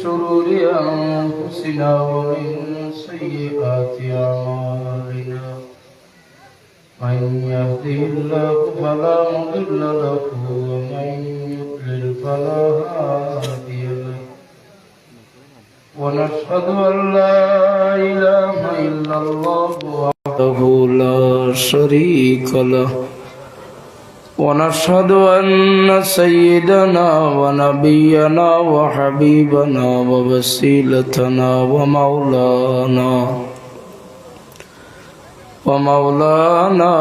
شرور أنفسنا ومن سيئات أعمالنا من يهده الله فلا مضل له ومن يضلل فلا هادي له ونشهد أن لا إله إلا الله وحده لا شريك له ونشهد أن سيدنا ونبينا وحبيبنا ووسيلتنا ومولانا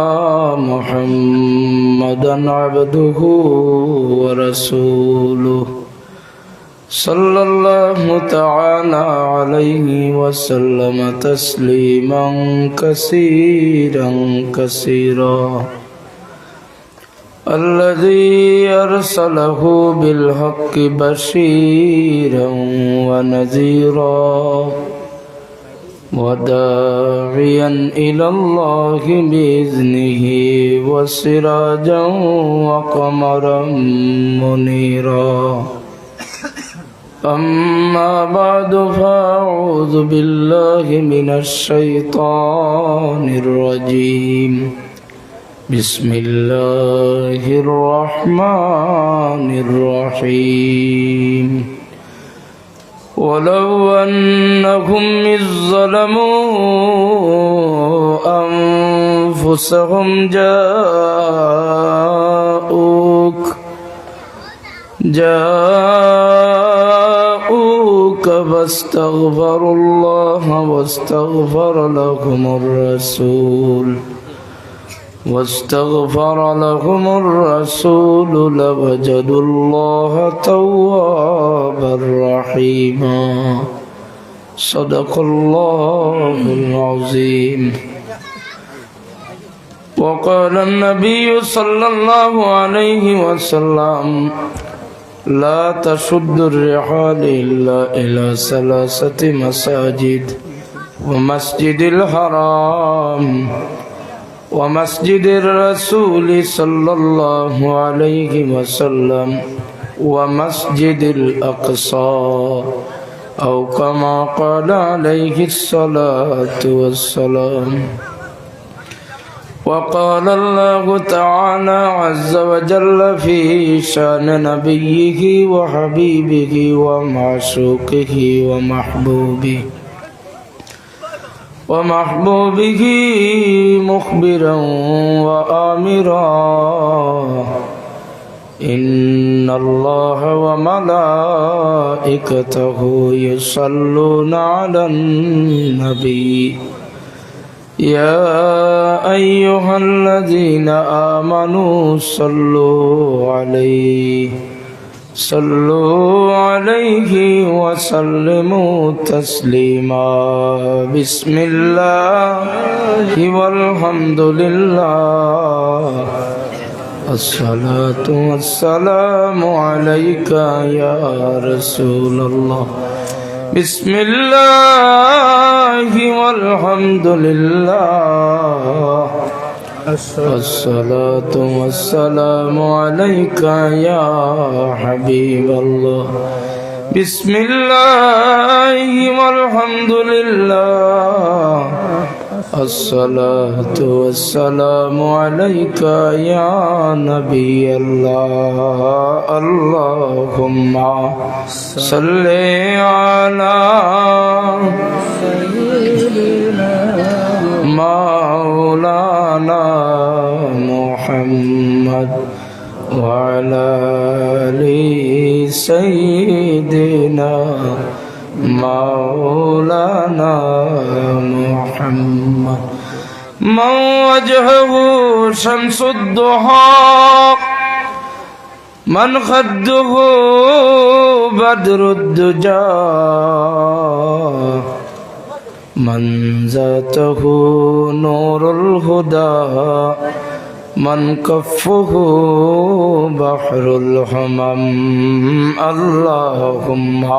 محمدا عبده ورسوله صلى الله تعالى عليه وسلم تسليما كثيرا كثيرا الذي أرسله بالحق بشيرا ونذيرا وداعيا إلى الله بإذنه وسراجا وقمرا منيرا أما بعد فأعوذ بالله من الشيطان الرجيم بسم الله الرحمن الرحيم ولو أنهم إذ ظلموا أنفسهم جاءوك فاستغفروا الله واستغفر لهم الرسول لوجدوا الله توابا رحيما صدق الله العظيم وقال النبي صلى الله عليه وسلم لا تشد الرحال إلا إلى 3 مساجد ومسجد الحرام ومسجد الرسول صلى الله عليه وسلم ومسجد الأقصى أو كما قال عليه الصلاة والسلام وقال الله تعالى عز وجل في شان نبيه وحبيبه ومعشوقه ومحبوبه مخبرا وآمرا إن الله وملائكته يصلون على النبي يا أيها الذين آمنوا صلوا عليه وسلموا تسليما بسم الله والحمد لله الصلاة والسلام عليك يا رسول الله بسم الله والحمد لله الصلاة والسلام عليك يا حبيب الله بسم الله والحمد لله الصلاة والسلام عليك يا نبي الله اللهم صل على سيدنا مولانا محمد وعلى آل سيدنا مولانا محمد من وجهه شمس الضحى من خده بدر الدجى من ذاته نور الهدى من كفه بحر الحمم اللهم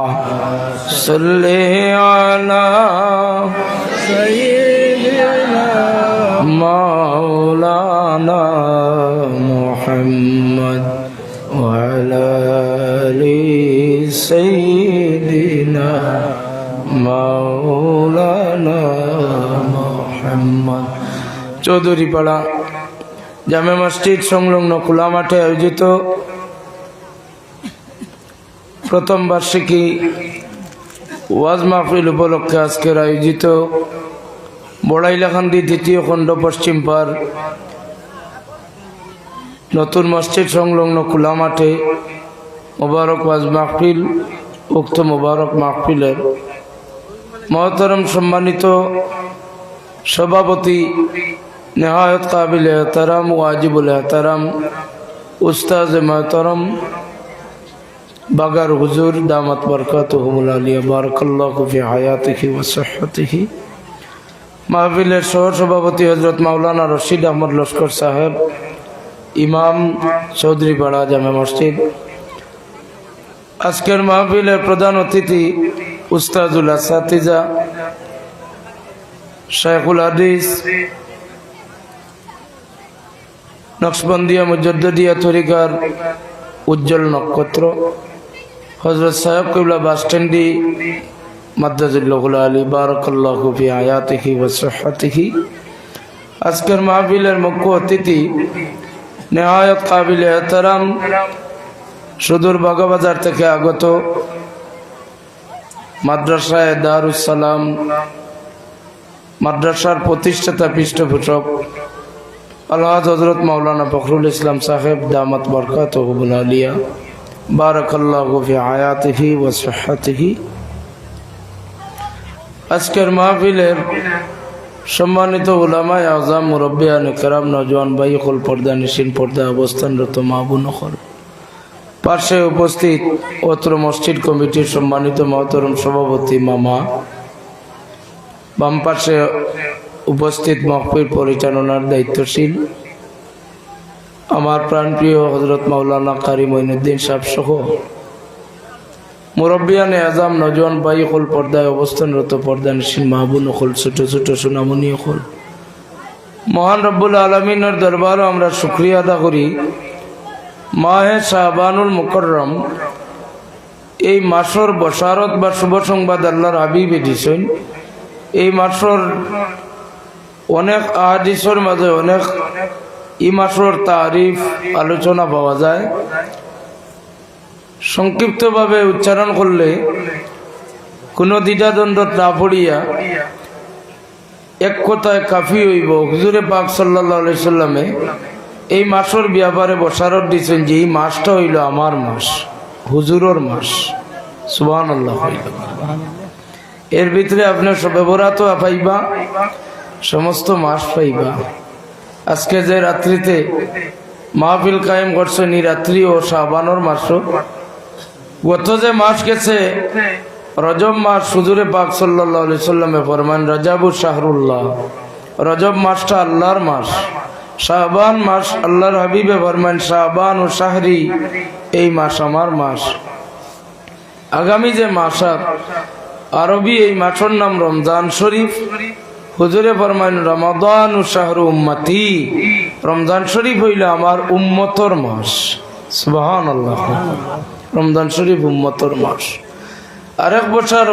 صل على سيدنا مولانا محمد وعلى آل سيدنا مولانا محمد চৌধুরীপাড়া জামে মসজিদ সংলগ্ন খোলা মাঠে আয়োজিত প্রথম বার্ষিকী ওয়াজ মাহফিল উপলক্ষে আজকের আয়োজিত বড়াইলাকান্দি দ্বিতীয় খণ্ড পশ্চিম পার নতুন মসজিদ সংলগ্ন খোলা মাঠে মোবারক ওয়াজ মাহফিল, উক্ত মোবারক মাহফিলের মহতরম সম্মানিত সভাপতি নেহায়ত কাবিল এহতারাম ওয়াজিবুল এহতারাম উস্তাজ মোহতরম বাগার হুজুর দামাত বরকাতুহুল আলিয়া বারাকাল্লাহু ফি হায়াতিহি ওয়া সিহ্হাতিহি, মাহফিলের সহ সভাপতি হযরত মাওলানা রশিদ আহমদ লস্কর সাহেব, ইমাম চৌধুরীপাড়া জামে মসজিদ। আজকের মাহফিলের প্রধান অতিথি উস্তাজুল আসাতিজা শাইখুল হাদিস নকশবন্দিয়া মুজাদ্দিদিয়া তরিকার উজ্জ্বল নক্ষত্র হযরত সাহেব কিবলা বাস স্ট্যান্ডি মাদ্দাজুল্লাহুল আলী বারাকাল্লাহু ফি হায়াতিহি ওয়া সিহ্হাতিহি। আজকের মাহফিলের মুখ্য অতিথি নেহায়ত কাবিল এহতারাম সুদূর বাগাবাজার থেকে আগত মাদ্রাসায়ে দারুস সালাম মাদ্রাসার প্রতিষ্ঠাতা পৃষ্ঠপোষক আলহাজ হযরত মাওলানা ফখরুল ইসলাম সাহেব দামাত বরকাতুহুল আলিয়া বারাকাল্লাহু ফি হায়াতিহি ওয়া সিহ্হাতিহি। আজকের মাহফিলের সম্মানিত উলামায়ে আযম, মুরব্বিয়ানে কেরাম, নওজোয়ান ভাই হল, পর্দা নিশিন, পর্দা অবস্থানরত মা বোন হল, পাশে উপস্থিত অত্র মসজিদ কমিটির সম্মানিত মহতরম সভাপতি মামা, বাম পাশে উপস্থিত মাহফিল পরিচালনার দায়িত্বশীল আমার প্রাণপ্রিয় হযরত মাওলানা কারি মঈনুদ্দিন সাহেব সহ মুরব্বিয়ানে আযম, নওজোয়ান ভাই হল, পর্দায় অবস্থানরত পর্দা নিশিন মা বোন হল, ছোট ছোট সোনামণি হল, মহান রব্বুল আলামিনের দরবারে আমরা শুকরিয়া আদা করি। মাহে শাবানুল মুকররম এই মাসর বশারত বা শুভ সংবাদ আল্লাহর হাবিবে দিছেন। এই মাসর অনেক আহাদিসের মাঝে অনেক এই মাসর তারিফ আলোচনা পাওয়া যায়। সংক্ষিপ্তভাবে উচ্চারণ করলে কোনো দ্বিধাদ্বন্দ্ব না পড়িয়া এক কথায় কাফি হইব। হুজুরে পাক সাল্লাল্লাহু আলাইহি সাল্লামে এই মাসের ব্যাপারে বশারত দিয়েছেন যে এই মাসটা হইল আমার মাস, হুজুরের মাস। সুবহানাল্লাহ। এর ভিতরে আপনার ব্যবহার তো পাইবা, সমস্ত মাস পাইবা। আজকে যে রাত্রিতে মাহফিল কায়েম করছেন এই রাত্রি ও শাবানোর মাসও, গত যে মাস গেছে রজব মাস, হুজুরে পাক সাল্লাল্লাহু আলাইহি সাল্লামে ফরমান রজবু শাহরুল্লাহ, রজব মাসটা আল্লাহর মাস। শাবান মাস আল্লাহর হাবিবে ফরমান শাবান ও শাহরি, এই মাস আমার মাস। আগামী যে মাস আরবি এই মাসের নাম রমজান শরীফ। হুজুরে ফরমান রমাদান ও শাহরু উম্মতি, রমজান শরীফ হইল আমার উম্মতর মাস। সুবহানাল্লাহ। রমজান শরীফ উম্মতর মাস। আরেক বছর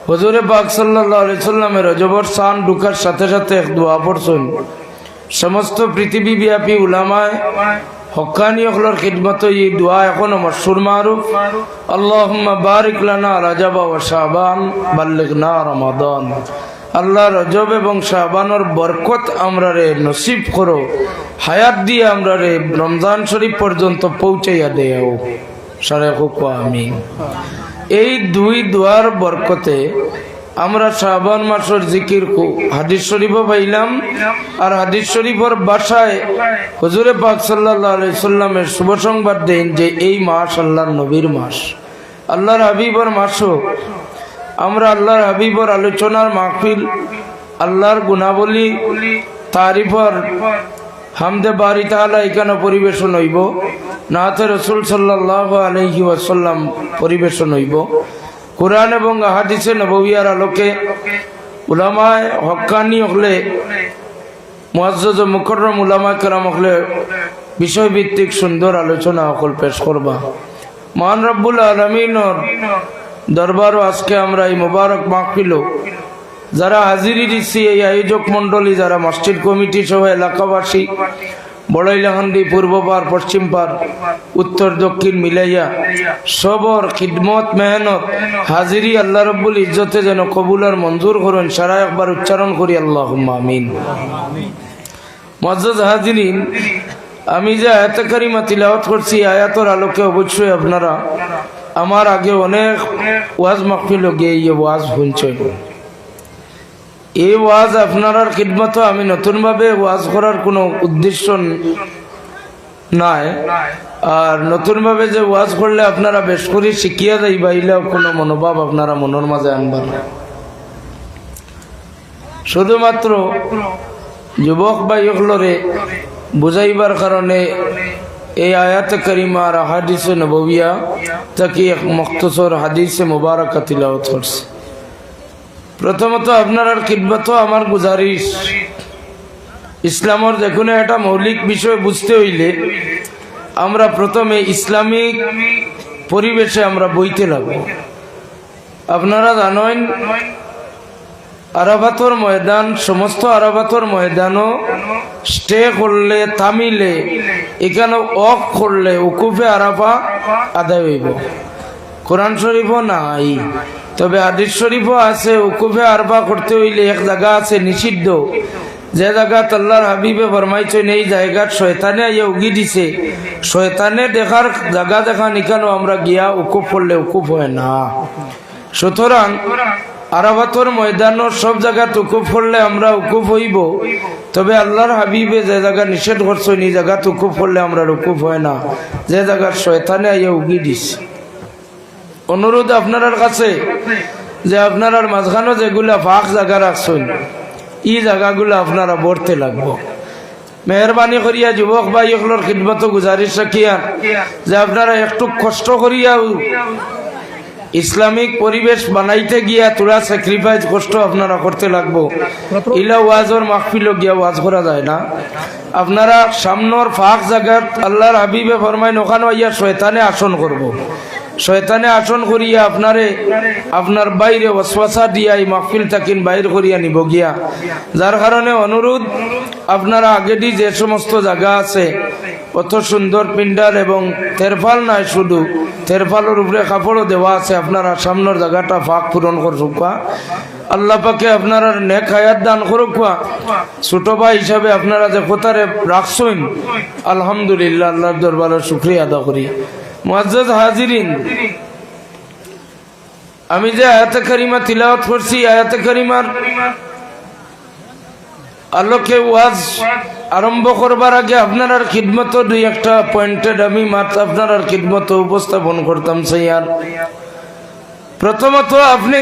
হুজুরে পাক সাল্লাল্লাহু আলাইহি সাল্লামের রজবর শান ঢুকার সাথে সাথে এক দোয়া পড়ছেন। সমস্ত পৃথিবী ব্যাপী উলামায়ে হক্কানি হকলর খিদমত এই দোয়া এখনো মশহুর মারুফ। আল্লাহুম্মা বারিক লানা রজব ওয়া শাবান বাল্লিগনা রমাদান। আল্লাহ রজব এবং শাবানের বরকত আমরা রে নসিব করো, হায়াত দিয়ে আমরা রে রমজান শরীফ পর্যন্ত পৌঁছাইয়া দেও। সারে খুব আমিন। এই দুই দোয়ার বরকতে আমরা শাবান মাসের জিকির হাদিস শরীফও পাইলাম, আর হাদিস শরীফের ভাষায় হুজুরে পাক সাল্লাল্লাহু আলাইহি সাল্লামের শুভ সংবাদ দেন যে এই মাস আল্লাহর নবীর মাস, আল্লাহর হাবিবের মাসও। আমরা আল্লাহর হাবিবের আলোচনার মাহফিল, আল্লাহর গুণাবলী তারিফর হামদে বারি তাআলা এখানে পরিবেশন হইব, নাতে রাসূল সাল্লাল্লাহু আলাইহি ওয়াসাল্লাম পরিবেশন হইব। কুরআন এবং হাদিসে নববিয়ার আলোকে উলামায়ে হক্কানি হলে, মুআজ্জাজ ও মুকররম উলামায়ে কেরাম হলে বিষয়ভিত্তিক সুন্দর আলোচনা সকল পেশ করবা। মান রব্বুল আলামিনের দরবার আজকে আমরা এই মুবারক মাহফিল যারা হাজিরি দিচ্ছি, এই আয়োজক মন্ডলী, যারা মসজিদ কমিটি সহ এলাকাবাসী, বড়াইলাহান্দি, পূর্ব পার, পশ্চিম পার, উত্তর দক্ষিণ মিলাইয়া সবর খিদমত মেহনত হাজিরি আল্লাহ রব্বুল ইজ্জতে যেন কবুল আর মঞ্জুর করেন, সারা একবার উচ্চারণ করি আল্লাহুম্মা আমিন। মুআজ্জাজ হাজিরিন, আমি যে আয়াতে কারিমা তিলাওয়াত করছি, আয়াতের আলোকে অবশ্যই আপনারা আমার আগে অনেক ওয়াজ মাহফিল গিয়ে এই ওয়াজ শুনছেন। এই ওয়াজ আপনার খিদমত আমি নতুনভাবে ওয়াজ করার কোনো উদ্দেশ্য নাই, আর নতুনভাবে যে ওয়াজ করলে আপনারা বেশ করে শিখিয়া যাইবা, এইলাও কোনো মনোভাব আপনারা মনের মাঝে আনবার না। শুধুমাত্র যুবক বা ইহলরে বুঝাইবার কারণে এই আয়াতে কারিমা আর হাদিসে নববিয়া তাকে এক মুখতসর হাদিসে মুবারকা তিলাওয়াত করছে। প্রথমত আপনার খিদমত আমার গুজারিশ, ইসলামের যে কোনো একটা মৌলিক বিষয় বুঝতে হইলে আমরা প্রথমে ইসলামিক পরিবেশে আমরা বইতে লাগবো। আপনারা জানেন আরাফাতর ময়দান, সমস্ত আরাফাতর ময়দানও স্টে করলে, থামিলে, এখানে অফ করলে উকুফে আরাফা আদায় হইব। কোরআন শরীফও নাই, তবে হাদিস শরীফও আছে। উকুফে আরাফা করতে হইলে এক জায়গা আছে নিষিদ্ধ, যে জায়গা আল্লাহর হাবিবে ফরমাইছেন এই জায়গার শয়তানে আইয়া উগি দিছে, শয়তানে দেখার জায়গা দেখান, এখানেও আমরা গিয়া উকুফ করলে উকুফ হয় না। সুতরাং আরাফাতর ময়দানও সব জায়গা উকুফ করলে আমরা উকুফ হইব, তবে আল্লাহর হাবিবে যে জায়গা নিষেধ করছেন এই জায়গা উকুফ করলে আমরা উকুফ হয় না, যে জায়গার শয়তানে আইয়া উগি দিছে। অনুরোধ আপনার কাছে যে আপনার মাঝখানে যেগুলা ফাঁক জায়গা রাখছেন, এই জায়গাগুলো আপনারা বর্তে লাগবো। মেহরবানি করিয়া যুবক ভাই এগুলোর খিদমত গুজারিশ রাখিয়া যে আপনারা একটু কষ্ট করিয়া ইসলামিক পরিবেশ বানাইতে গিয়া তোরা স্যাক্রিফাইস কষ্ট আপনারা করতে লাগবো। ইলা ওয়াজর মাহফিল গিয়া ওয়াজ করা যায় না। আপনারা সামনের ফাঁক জায়গাত আল্লাহর হাবিবে ফরমাইন ওখানে ইয়া শয়তানে আসন করব। শয়তানে আসন করিয়া আপনারে আপনার বাইরে ওয়াসওয়াসা দিয়া এই মাহফিল তাকিন বাইর করিয়া নিব গিয়া। যার কারণে অনুরোধ আপনারা আগেদি যে সমস্ত জায়গা আছে কত সুন্দর পিন্ডার এবং তেরফাল নাই, শুধু তেরফালের উপরে কাপড়ও দেওয়া আছে, আপনারা সামনের জায়গাটা ফাঁক পূরণ করুক। আল্লাহ পাকে আপনারা নেক হায়াত দান করুক। ছোট ভাই হিসাবে আপনারা যে কোথারে রাখছেন আলহামদুলিল্লাহ, আল্লাহর দরবারে শুকরিয়া আদা করি। মুআজ্জাজ হাজিরিন, আমি যে আয়াতে কারিমা তিলাওয়াত করছি, আয়াতে কারিমার আলোকে ওয়াজ আরম্ভ করবার আগে আপনার খিদমত দুই একটা পয়েন্টেড আমি মাত্র আপনার খিদমত উপস্থাপন করতাম। স্যার, প্রথমত আপনি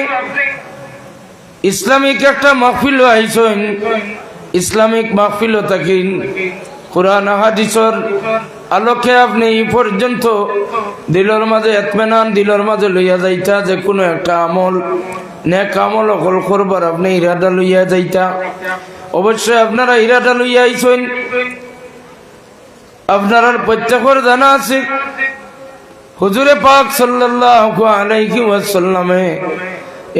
ইসলামিক একটা মাহফিল আইছেন, ইসলামিক মাহফিল থাকেন কোরআন হাদিসের আলোকে আপনি এই পর্যন্ত দিলের মাঝে এতমেনান, দিলের মাঝে লইয়া যাইতা, যে কোনো একটা আমল নেক আমল অকল করবার আপনি ইরাদা লইয়া যাইতা। অবশ্যই আপনারা ইরাদা লইয়া আইছেন। আপনার প্রত্যেকের জানা আছে হুজুরে পাক সাল্লাল্লাহু আলাইহি ওয়াসাল্লামে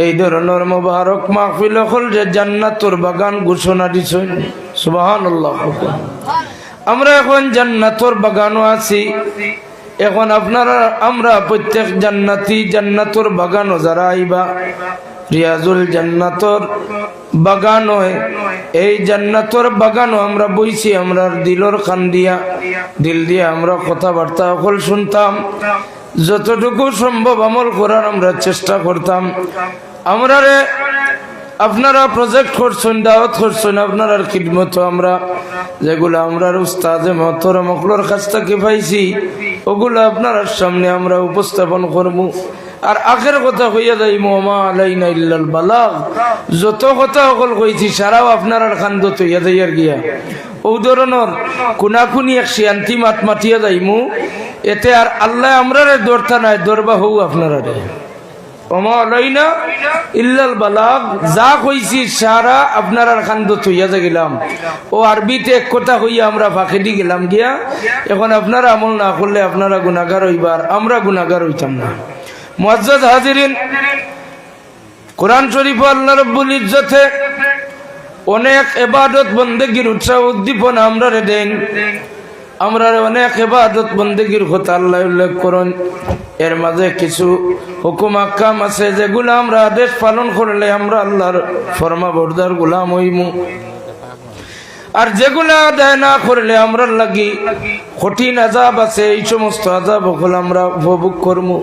এই ধরনের মুবারক মাহফিল হল যে জান্নাতুর বাগান ঘোষণা দিছেন। সুবহানাল্লাহ। আমরা এখন জান্নাতুর বাগানও আছি। এখন আপনারা আমরা প্রত্যেক জান্নাতি জান্নাতুর বাগানও যারা আইবা, রিয়াজুল জান্নাতুর বাগান হয়, এই জান্নাতুর বাগানও আমরা বইছি, আমরা দিলর খান দিয়া দিল দিয়া আমরা কথাবার্তা সকল শুনতাম, যতটুকু সম্ভব আমল করার আমরা চেষ্টা করতাম। আমরা আপনারা প্রজেক্ট করছেন, দাওয়াত করছেন, আপনার খিদমত আমরা যেগুলো আমরা উস্তাদে মহতরম মকলোর কাছ থেকে পাইছি ওগুলো আপনার সামনে আমরা উপস্থাপন করব। আর আখের কথা হইয়া যাই মোহাম্মা আলাইনা ইল্লাল বালাগ, যত কথা সকল কইছি সারাও আপনার খান্দত হইয়া যাই আর গিয়া ও ধরনের কোনাকুনি এক শান্তি মাত মাতিয়া যাইমু, এতে আর আল্লাহ আমরা দরতা নাই দরবা হৌ আপনারা। ওমা আলাইনা ইল্লাল বালাগ। যা কইছি সারা আপনারা খান্দ থইয়া গেলাম। ও আরবিতে এক কথা হইয়া আমরা ফাঁকে দি গেলাম গিয়া। এখন আপনারা আমল না করলে আপনারা গুনাহগার হইবার, আমরা গুনাহগার হইতাম না। মুআজ্জাজ হাজিরিন, কোরআন শরীফ আল্লাহ রাব্বুল ইজ্জতে অনেক ইবাদত বন্দেগীর উৎসাহ উদ্দীপনা আমরা দেন। আমরা অনেক ইবাদত বন্দেগীর কথা আল্লাহ উল্লেখ করেন। এর মাঝে কিছু হুকুম আহকাম আছে যেগুলো আমরা আদেশ পালন করলে আমরা আল্লাহর ফরমাবরদার গোলাম হইমু, আর যেগুলা আদায় না করলে আমরা লাগি কঠিন আযাব আছে। এই সমস্ত আযাব হল আমরা উপভোগ করবো।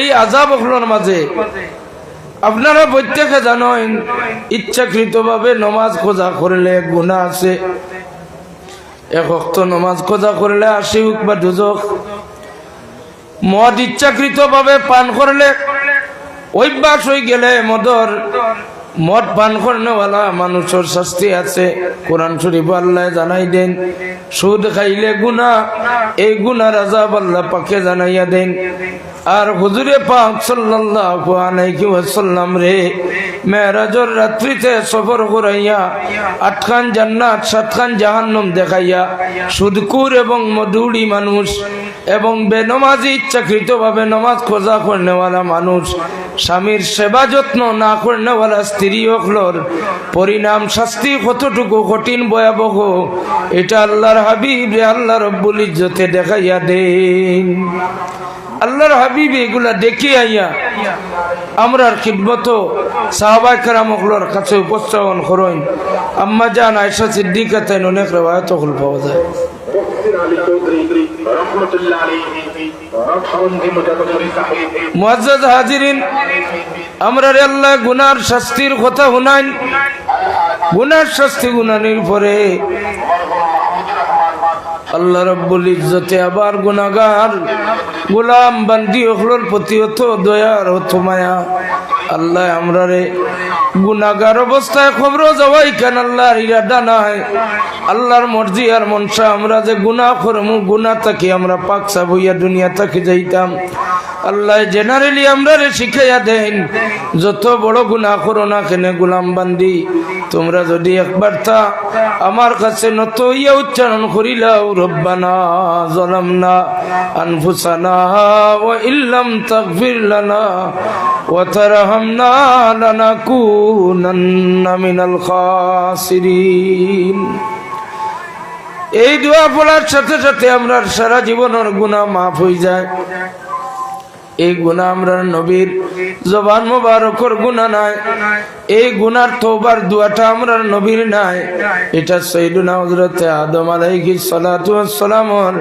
এই আযাব হলোর মাঝে আপনারা প্রত্যেকে জানেন ইচ্ছাকৃতভাবে নমাজ খোঁজা করলে গুনাহ আছে। এক ওয়াক্ত নমাজ খোঁজা করলে ৮০ হোক বা দুজক। মদ ইচ্ছাকৃতভাবে পান করলে অভ্যাস হয়ে গেলে মদ পান করনেওয়ালা মানুষের শাস্তি আছে। কোরআন শরীফ আল্লাহ জানাই দেন সুদ খাইলে গুনাহ, এই গুনার আযাব আল্লাহ পাকে জানাইয়া দেন। আর হুজুরে পাক সাল্লাল্লাহু আলাইহি ওয়াসাল্লাম রে মেরাজের রাত্রিতে সফর করাইয়া ৮খান জান্নাত ৭খান জাহান্নাম দেখাইয়া সুদকুর এবং মদুড়ি মানুষ এবং বেনমাজি ইচ্ছাকৃতভাবে নমাজ খোঁজা করনেওয়ালা মানুষ, স্বামীর সেবা যত্ন না করনেওয়ালা স্ত্রী হকলর পরিণাম শাস্তি কতটুকু কঠিন ভয়াবহ, এটা আল্লাহর হাবিব আল্লাহ রাব্বুল ইজ্জতে দেখাইয়া দেন। আল্লাহর হাবিব এগুলা দেখে আইয়া আমরার খিদমত সাহাবায়ে কেরামগুলোর কাছে উপস্থাপন করেন। আম্মা জান আয়েশা সিদ্দিকা তাই অনেক রিওয়ায়াত হল পাওয়া যায়। মুআজ্জাজ হাজিরিন, আমরা আল্লাহ গুনার শাস্তির কথা শুনাইন। গুনার শাস্তি গুনানির পরে আল্লাহ রাব্বুল ইজ্জতে আবার গুনাহগার গোলাম বান্দি হলোর প্রতি অত দয়ার অত মায়া। আল্লাহ আমরারে গুনাহগার অবস্থায় খবর যাওয়াই কেন আল্লাহর ইরাদা নাই, আল্লাহর মর্জি আর মনসা আমরা যে গুনাহ করমু, গুনাহ থাকি আমরা পাক সাফ হইয়া দুনিয়া থাকি যাইতাম। আল্লাহ জেনারেলি আমরারে শিখাইয়া দেন যত বড় গুনাহ করো না কেন গোলাম বান্দি, তোমরা যদি একবার তা আমার কাছে নত হইয়া উচ্চারণ করিলাও রব্বানা যালামনা আনফুসানা ওয়া ইল্লাম তাগফির লানা ওয়া তারহামনা লানাকুনান্না মিনাল খাসিরিন। এই দোয়া পড়ার সাথে সাথে আমরা সারা জীবনের গুনাহ মাফ হয়ে যায়। এই গুনাহ আমরা নবীর জবান মোবারকের গুনাহ নাই, এই গুনার তওবার দোয়াটা আমরা নবীর নাই। এটা সাইয়্যিদুনা হযরত আদম আলাইহিস সালাতু ওয়াস সালামের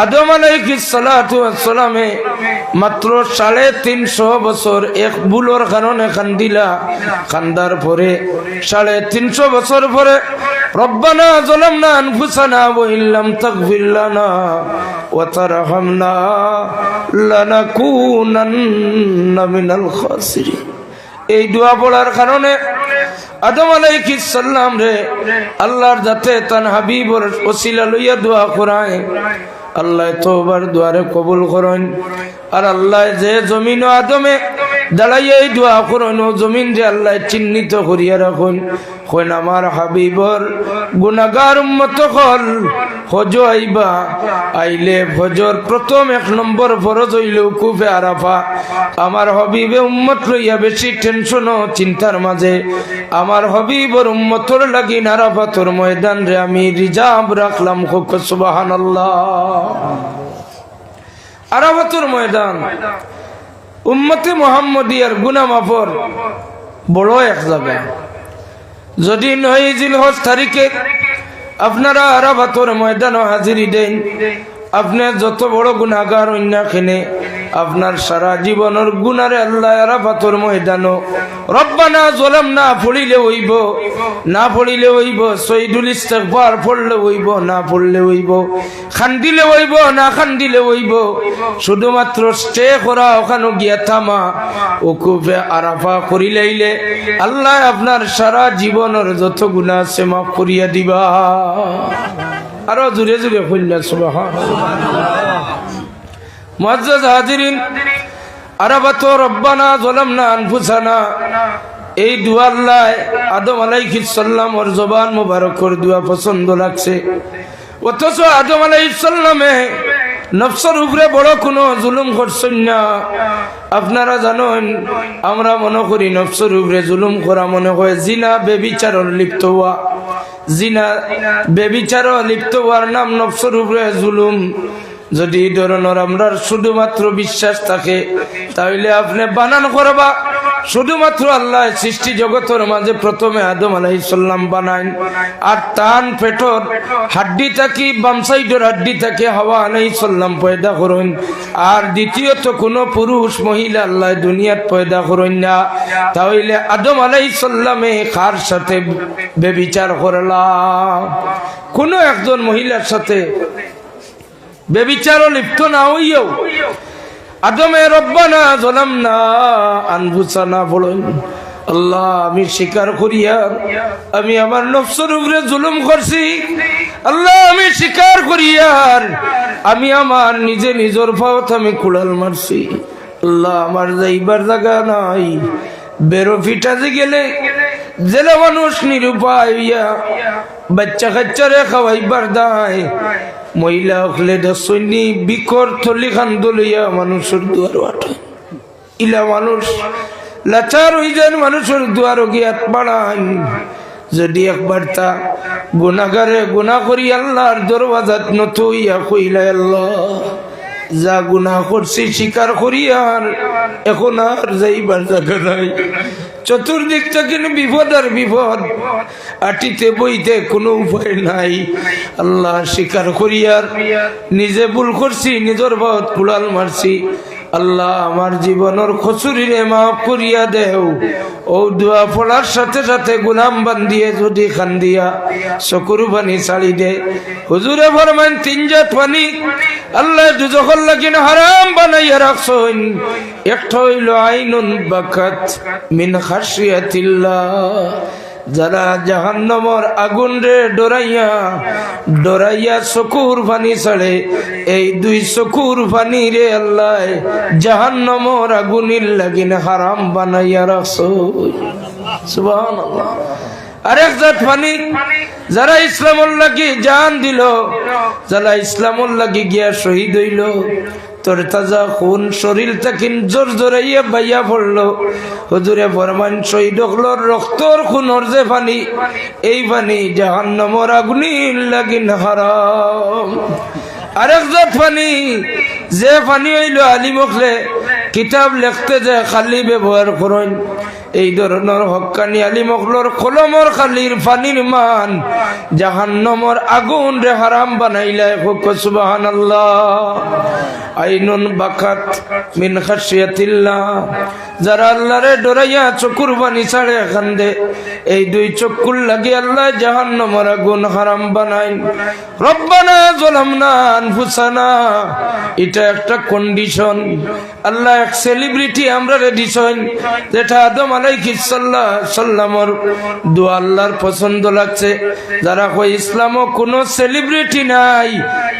আদম আলাইহিস সালাতু ওয়াস সালামে মাত্র ৩৫০ বছর এক ভুলের কারণে কান্দিলা। কান্দার পরে ৩৫০ বছর পরে রব্বানা যালামনা আনফুসানা ওয়া ইল্লাম তাগফির লানা ওয়া তারহামনা লানাকুনান্না মিনাল খাসিরিন। এই দোয়া পড়ার কারণে আদম আলাইহিস সালাম রে আল্লাহর যাতে তান হাবিবর ওসিলা লইয়া দোয়া করায়, আল্লাহ তওবার দুয়ারে কবুল করেন। আর আল্লাহ যে জমিন আদমে দাঁড়াইয়া এই দোয়া করেন, ও জমিন যে আল্লাহ চিহ্নিত করিয়া রাখুন, কইন আমার হাবিবর গুনাহগার উম্মত হল হজ আইবা, আইলে ফজর প্রথম ১ নম্বর ফরজ হইল উকুফে আরাফা। আমার হাবিবে উম্মত লইয়া বেশি টেনশন ও চিন্তার মাঝে আমার হাবিবর উম্মতর লাগি আরাফাতর ময়দান রে আমি রিজার্ভ রাখলাম। সুবহানাল্লাহ। আরাফাতর ময়দান উম্মতে মুহাম্মদিয়ার গুনাহ মাফর বড় এক জায়গা। যদি ৯ জিলহজ তারিখে আপনারা আরাফাতর ময়দানে হাজিরি দেন, আপনি যত বড় গুনাহগার অন্যখানে আপনার সারা জীবনের গুনারে আল্লাহ আরাফাতর ময়দানো রব্বানা যালামনা পড়িলে হইব, না পড়িলে হইব, সৈয়দুল ইস্তিগফার পড়লে হইব, না পড়লে হইব, খান্দিলে হইব, না খান্দিলে হইব, শুধুমাত্র স্টে করা ওখানে গিয়া থামা উকুফে আরাফা করিলাইলে আল্লাহ আপনার সারা জীবনের যত গুনাহ আছে মাফ করিয়া দিবা। আরো জোরে জোরে কইলা সুবহানাল্লাহ। মুআজ্জাজ হাজিরিন, আরাবাতো রব্বানা যালামনা আনফুসানা, এই দোয়া আল্লাহ আদম আলাইহিস সালামের জবান মুবারকের দোয়া পছন্দ লাগছে। অথচ আদম আলাইহিস সালামে নফসের উপরে বড় কোনো জুলুম করছেন না। আপনারা জানেন, আমরা মনে করি নফসের উপরে জুলুম করা মনে হয় জিনা বেবিচারের লিপ্ত হওয়া। জিনা বেবিচার লিপ্ত হওয়ার নাম নফসের উপরে জুলুম। যদি এই ধরনের আমরা শুধুমাত্র বিশ্বাস থাকে, তাহলে আপনি বানান করবা শুধুমাত্র আল্লাহ সৃষ্টি জগতের মাঝে প্রথমে আদম আলাইহিস সালাম বানাইন, আর তান পেটর হাড্ডি থাকি বাম সাইডের হাড্ডি থাকে হাওয়া আলাইহিস সালাম পয়দা করেন। আর দ্বিতীয়ত কোনো পুরুষ মহিলা আল্লাহ দুনিয়াত পয়দা করেন না। তাহলে আদম আলাইহিস সালামে কার সাথে বেবিচার করলাম? কোনো একজন মহিলার সাথে বেবিচারও লিপ্ত না হইও আদমে রব্বানা যালামনা আনফুসানা বলেন, আল্লাহ আমি স্বীকার করি আর আমি আমার নফসের উপরে জুলুম করছি। আল্লাহ আমি স্বীকার করি আর আমি আমার নিজের পাওত আমি কুড়াল মারছি। আল্লাহ আমার যাইবার জায়গা নাই। বেরোফিটা যে গেলে জেলে মানুষ নিরুপায় হইয়া বাচ্চা কাচ্চারে খাওয়াইবার দায়, মহিলা হলে দশনি বিকর থলি খান দলিয়া মানুষের দুয়ার ওঠে। ইলা মানুষ লাচার হয়ে যান, মানুষের দুয়ার গিয়াত বাড়ান। যদি একবার তা গুনাগারে গুনাহ করি আল্লাহর দরওয়াজাত নত হইয়া কইলা, আল্লাহ যা গুনাহ করছি স্বীকার করি আর এখন আর যাইবার জায়গা নাই। চতুর্দিক থেকে বিপদ আর বিপদ, আটিতে বইতে কোনো উপায় নাই। আল্লাহ স্বীকার করি আর নিজে ভুল করছি, নিজের বাদ কুড়াল মারছি। আল্লাহ আমার জীবনের খসুরিরে মাফ করিয়া দেও। ও দোয়া পড়ার সাথে সাথে গুলাম বান্ধিয়ে যদি খান দিয়া চকুর পানি ছাড়ি দে। হুজুরে ফরমান তিন জাত পানি আল্লাহ দুজখর লাগিন হারাম বানাইয়া রাখছেন। একটা হইল আইনুন বাকাত মিন খাশিয়াতিল্লাহ, যারা জাহান্নামের আগুন রে ডরাইয়া চকুর পানি ছাড়ে, এই দুই চকুর পানি রে আল্লাহ জাহান্নামের আগুনের লাগিন হারাম বানাইয়া রাখছো। সুবহানাল্লাহ। আরেক জাত পানি যারা ইসলামের লাগি জান দিল, যারা ইসলামের লাগি গিয়া শহীদ হইল, তোর তাজা খুন শরীর তাকিন জোর জোরাইয়া বাইয়া পড়লো। হুজুরে ফরমান শহীদ হলোর রক্তর খুনর যে পানি, এই পানি জাহান্নামের আগুনের লাগিন হারাম। আরেক জাত পানি, যে পানি হইল আলিম হলে কিতাব লিখতে যে খালি ব্যবহার করেন, এই ধরনের হক্কানি আলিম হকলর কলমর খালির পানির মান জাহান্নামের আগুন রে হারাম বানাইলা। সুবহানাল্লাহ। আইনুন বাকাত মিন খাশিয়াতিল্লাহ, যারা আল্লাহরে ডরাইয়া চকুর পানি ছাড়ে কান্দে, এই দুই চকুর লাগি আল্লাহ জাহান্নামের আগুন হারাম বানাই। রব্বানা যালামনা আনফুসানা, এটা একটা কন্ডিশন। আল্লাহ এক সেলিব্রিটি আমরা দিছেন, যেটা আদম আলাইহিস সালামের দোয়া আল্লাহর পছন্দ লাগছে। যারা কই ইসলামও কোনো সেলিব্রিটি নাই,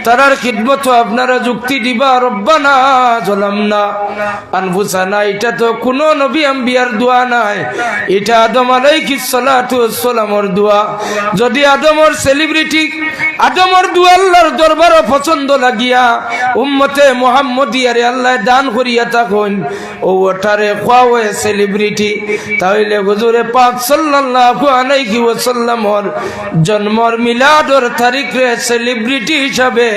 তারার খিদমত আপনারা যুক্তি দিবা রব্বানা যালামনা আনফুসানা। এটা তো কোনো নবী আম্বিয়ার দোয়া নাই, এটা আদম আলাইহিস সালামের দোয়া। যদি আদমের সেলিব্রিটি, আদমের দোয়া আল্লাহর দরবারে পছন্দ লাগিয়া উম্মতে মুহাম্মদিয়ারে আল্লাহ দান করিয়া থাকুন, ও ওটারে খাওয়ে সেলিব্রিটি, তাহলে হুজুরে পাক সাল্লাল্লাহু আলাইহি ওয়াসাল্লামর জন্মর মিলাদর তারিখ রে সেলিব্রিটি হিসাবে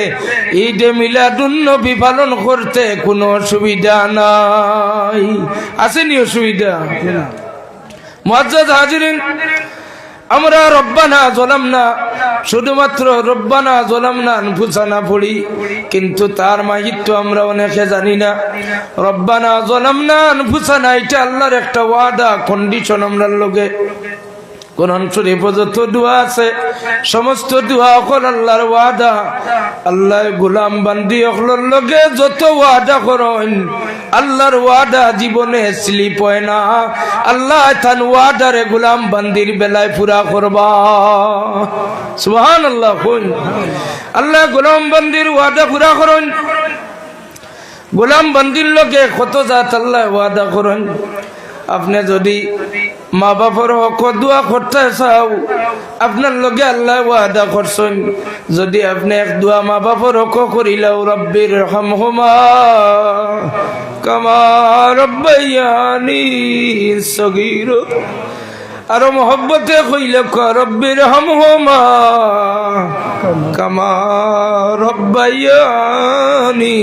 ঈদে মিলাদুন নবী পালন করতে কোনো অসুবিধা নাই। আসেনি অসুবিধা? মুআজ্জাজ হাজিরিন, আমরা রব্বানা যালামনা শুধুমাত্র রব্বানা যালামনা আনফুসানা পড়ি, কিন্তু তার মাহিত্য আমরা অনেকে জানি না। রব্বানা যালামনা আনফুসানা এটা আল্লাহর একটা ওয়াদা, কন্ডিশন। আমরা লগে কোরআন শরীফে যত দোয়া আছে সমস্ত দোয়া হল আল্লাহর ওয়াদা। আল্লাহ গোলাম বান্দি হকলের লগে যত ওয়াদা করেন, আল্লাহর ওয়াদা জীবনে স্লিপ হয় না। আল্লাহ তান ওয়াদারে গোলাম বান্দির বেলায় পুরা করবা। সুবহানাল্লাহ। আল্লাহ গোলাম বান্দির ওয়াদা পুরা করেন। গোলাম বন্দির লোকে কত জাত আল্লাহ ওয়াদা করেন আপনি যদি মা বাপর হক দোয়া করতে চাও আপনার লগে আল্লাহ ওয়াদা করছেন যদি আপনি এক দোয়া মা বাপর হক করিলাও রব্বির রহমহুমা কামা রব্বায়ানি সগীর আর মোহব্বতে কইলে রব্বির রহমহুমা কামা রব্বায়ানি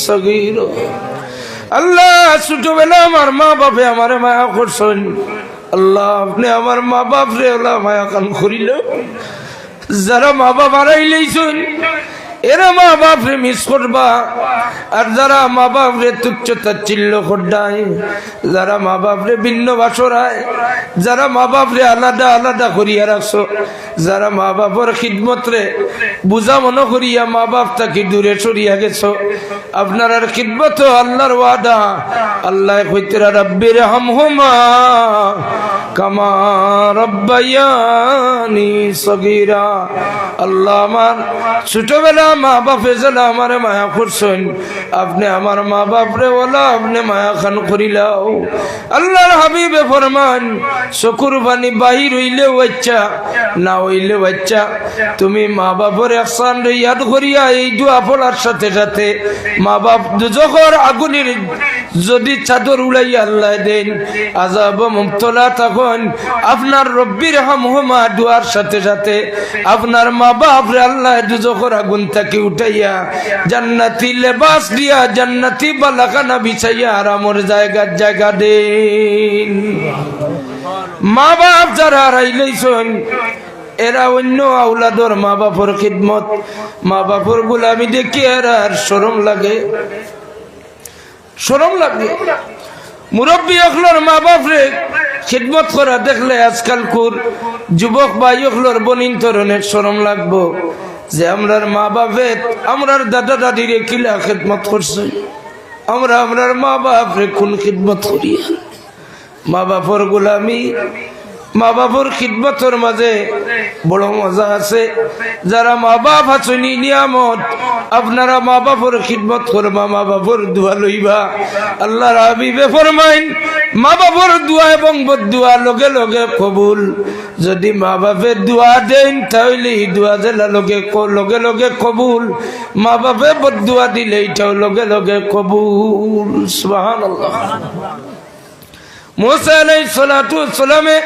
সগীর আল্লাহ ছোটবেলা আমার মা বাপে আমার মায়া করছেন আল্লাহ আপনি আমার মা বাপ রে মায়া কান করিল যারা মা বাপ হারাই লইছেন এরা মা বাপ রে মিস করবা আর যারা মা বাপ রে তুচ্ছ তাচ্ছিল্য করডায় যারা মা বাপ রে ভিন্ন বাসরায় যারা মা বাপ রে আলাদা আলাদা করিয়া রাখছো যারা মা বাপর খিদমত রে বুঝা মনে করিয়া মা বাপ তাকে দূরে সরিয়া গেছো আপনার আর খিদমত আল্লাহর ওয়াদা আল্লাহ কইতে রব্বির রহমহুমা কামা রব্বায়ানি সগীরা আল্লাহ আমার ছোটবেলা মা বাপে যারা আমার মায়া করছেন আপনি আমার মা বাপরে বলা আপনি মায়া খান করিলাও আল্লাহর হাবিবে ফরমান চকুর পানি বাহির হইলেও বাচ্চা না হইলেও বাচ্চা তুমি মা বাপের একসান ইয়াদ করিয়া এই দোয়া পড়ার সাথে সাথে মা বাপ দুজখর আগুনের যদি চাদর উড়াইয়া আল্লাহ দেন আযাব মুবতলা তখন আপনার রব্বির রহমহুমা দোয়ার সাথে সাথে আপনার মা বাপরে আল্লাহ দুজখর আগুন থেকে উঠাইয়া জান্নাতি লেবাস দিয়া জান্নাতি বালাখানা বিছাইয়া আরামের জায়গা দেন মা বাপ যারা হারাইলেছেন এরা অন্য আওলাদর মা বাপর খিদমত মা বাপর গোলামি দেখি আর শরম লাগে মুরব্বী অখলর মা বাপরে খিদমত করা দেখলে আজকাল কুর যুবক ভাই অখলর বনিন তরুণের শরম লাগবো যে আমরার মা বাপে আমরার দাদা দাদিরে কিলা খিদমত করছে আমরা আমরার মা বাপরে কোন খিদমত করিয়া মা বাপর গোলামি মা বাপর খিদমতর মাঝে বড় মজা আছে যারা মা বাপ আছেনি নিয়ামত আপনারা মা বাপর খিদমত করবা মা বাপর দোয়া লইবা আল্লাহর হাবিবে ফরমাইন মা বাপর দোয়া এবং বদদোয়া লগে লগে কবুল যদি মা বাপের দোয়া দেন তাহলে এই দোয়া জেলা লগে লগে কবুল মা বাপে বদদোয়া দিলে এটাও লগে লগে কবুল সুবহানাল্লাহ মুসা আলাইহিস সালাতু ওয়াস সালামে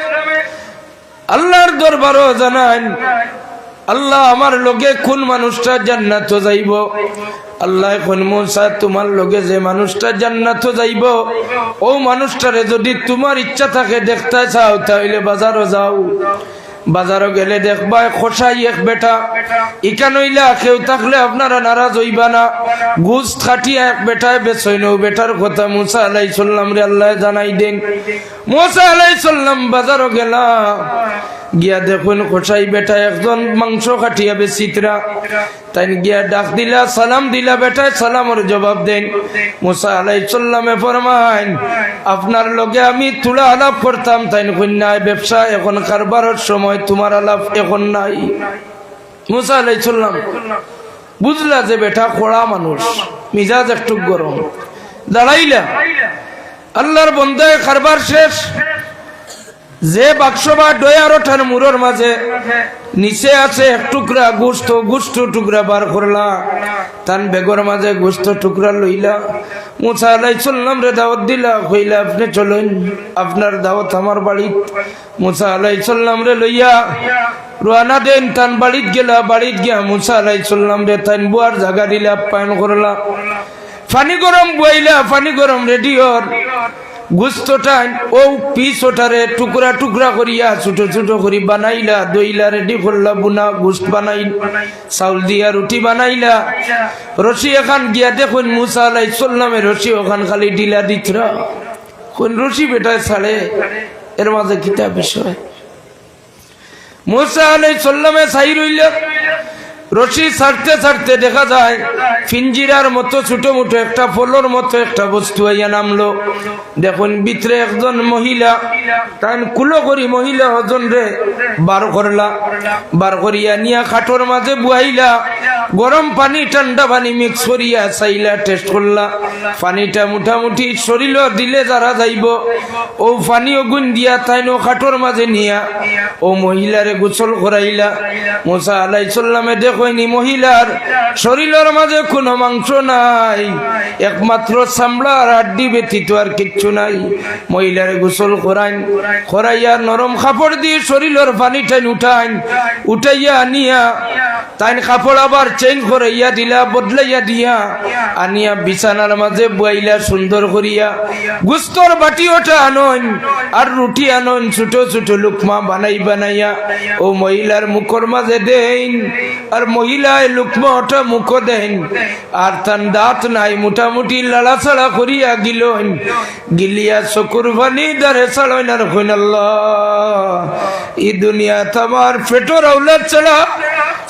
আল্লাহর দরবারও জানান আল্লাহ আমার লগে কোন মানুষটা জান্নাতে যাইব আল্লাহ এখন মুসা তোমার লগে যে মানুষটা জান্নাতে যাইব ও মানুষটারে যদি তোমার ইচ্ছা থাকে দেখতে চাও তাহলে বাজারও যাও বাজারও গেলে দেখবা খোসাই এক বেটা ইকানইলা কেউ থাকলে আপনারা নারাজ হইবা না গুছ খাটিয়া এক বেটায় বেচইন বেটার কথা মুসা আলাইহিস সালাম রে আল্লাহ জানাই দেন মুসা আলাইহিস সালাম বাজারও গেলা গিয়া দেখুন খোসাই বেটা একজন মাংস খাটিয়া বেচিতরা তাই গিয়া ডাক দিলা সালাম দিলা বেটায় সালামের জবাব দেন মুসা আলাইহিস সালামে ফরমাইন আপনার লগে আমি তুলা আলাপ করতাম তাই কন্যায় ব্যবসা এখন কারবারের সময় তোমার আলাপ এখন নাই মুসা আলাইহিস সালাম বুঝলা যে বেটা খোড়া মানুষ মিজাজ একটু গরম দাঁড়াইলা আল্লাহর বন্দায় কারবার শেষ যে বাক্স বা ডয়ার ওঠার মুরোর মাঝে নিচে আছে এক টুকরা গোস্ত টুকরা বার করলা তান বেগর মাঝে গোস্ত টুকরা লইলা মুসা আলাইহিস সালাম রে দাওয়াত দিলা কইলা আপনি চলেন আপনার দাওয়াত আমার বাড়ি মুসা আলাইহিস সালাম রে লইয়া রওনা দেন তান বাড়িত গেলা বাড়িত গিয়া মুসা আলাইহিস সালাম রে তান বুয়ার জায়গা দিলা আপ্যায়ন করলা পানি গরম বইলা পানি গরম রেডিওর গুস্তটা ও পিস ওটারে টুকরা টুকরা করিয়া ছোট ছোট করি বানাইলা দইলা রেডি করলা বুনা গুস্ত বানাই চাউল দিয়া রুটি বানাইলা রশি এখান গিয়া দেখুন মুসা আলাইহিস সালামের রশি ওখান খালি ডিলা দিতরা কোন রশি বেটায় ছাড়ে এর মাঝে কিতা বিষয় মুসা আলাইহিস সালামে চাই রইল রশি ছাড়তে ছাড়তে দেখা যায় পিঞ্জিরার মতো ছোট মোটো একটা ফলর মতো একটা বস্তু আইয়া নামলো। দেখুন ভিতরে একজন মহিলা, তাই কুলো করি মহিলা হজন রে বার করলা, বার করিয়া নিয়া খাটোর মাঝে বুয়াইলা, গরম পানি ঠান্ডা পানি মিক্স করিয়া চাইলা, টেস্ট করলা। পানিটা মোটামুটি শরীর দিলে যারা যাইব, ও পানি অগুন দিয়া তাই নো খাটোর মাঝে নিয়া ও মহিলারে গোসল করাইলা। মুসা আলাইহিস সালামে দেখইনি মহিলার শরীরের মাঝে কোনো মাংস নাই, একমাত্র চামড়া আর হাড্ডি ব্যতীত আর কিচ্ছু নাই। মহিলারে গোসল করাইয়া নরম কাপড় দিয়ে শরীরের পানিটাই উঠাইয়া আনিয়া তাই কাপড় আবার চেঞ্জ করাইয়া দিলা, বদলাইয়া দিয়া আনিয়া বিছানার মাঝে বুয়াইলা সুন্দর করিয়া। গুস্তর বাটি ওটা আনন আর রুটি আনন, ছোট ছোট লুকমা বানাইয়া ও মহিলার মুখর মাঝে দেন, আর মহিলায় লুকমা ওটা মুখ দেন। আর তার দাঁত নাই, মোটামুটি লাড়াছাড়া করিয়া গিলিয়া চকুর পানি দারে ছাড়াই না রকম। আল্লাহ, এই দুনিয়া তোমার পেটর আউলাদ ছাড়া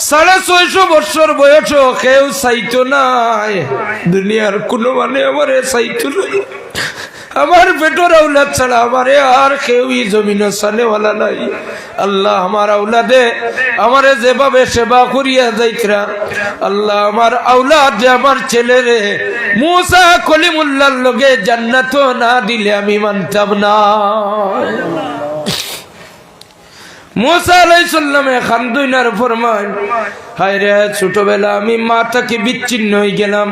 650 বছর বয়স কেউ চাইতো নাই, দুনিয়ার কোনো মানে আমারে চাইতো নাই। আমার পেটর আউলাদ ছাড়া আমারে আর কেউই জমিন সানেওয়ালা নাই। আল্লাহ, আমার আউলাদে আমারে যেভাবে সেবা করিয়া যাইতরা, আল্লাহ আমার আউলাদ আমার ছেলেরে মুসা কলিমুল্লাহর লগে জান্নাত না দিলে আমি মানতাম না। মুসা আলাইহিস সালামে খান্দুইনার ফরমান, হায় রে ছোটবেলা আমি মা থেকে বিচ্ছিন্ন হয়ে গেলাম,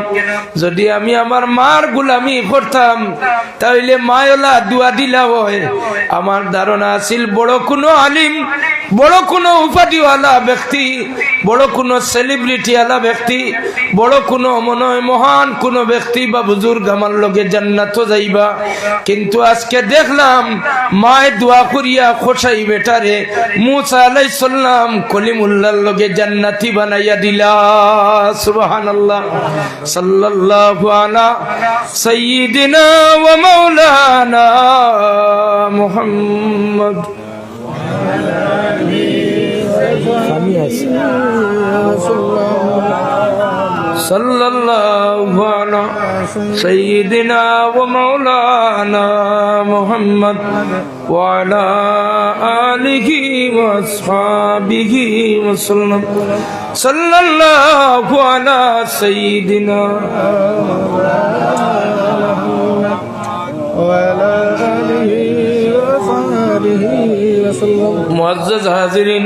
যদি আমি আমার মার গোলামি করতাম তাহলে মায়লা দুয়া দিলা হয়। আমার ধারণা আছিল বড় কোনো আলিম, বড় কোনো উপাধিওয়ালা ব্যক্তি, বড় কোনো সেলিব্রিটি আলা ব্যক্তি, বড় কোনো মনে হয় মহান কোনো ব্যক্তি বা বুজুর্গ আমার লগে জান্নাত যাইবা। কিন্তু আজকে দেখলাম মায় দোয়া করিয়া খোসাই বেটারে মুসা আলাইহিস সালাম কলিমুল্লাহর লগে জান্নাতি বানাইয়া দিলা। সুবহানাল্লাহ। সাল্লাল্লাহু আলা সাইয়্যিদিনা ওয়া মাওলানা মুহাম্মদ। সাল্লাল্লাহু আলা সাইয়্যিদিনা ওয়া মাওলানা মুহাম্মদ ওয়া আলা আলিহি ওয়া আসহাবিহি ওয়া সাল্লাম। সাল্লাল্লাহু আলা সাইয়্যিদিনা ওয়া আলা আলিহি ওয়া আসহাবিহি ওয়া সাল্লাম। মুআজ্জাজ হাজিরিন।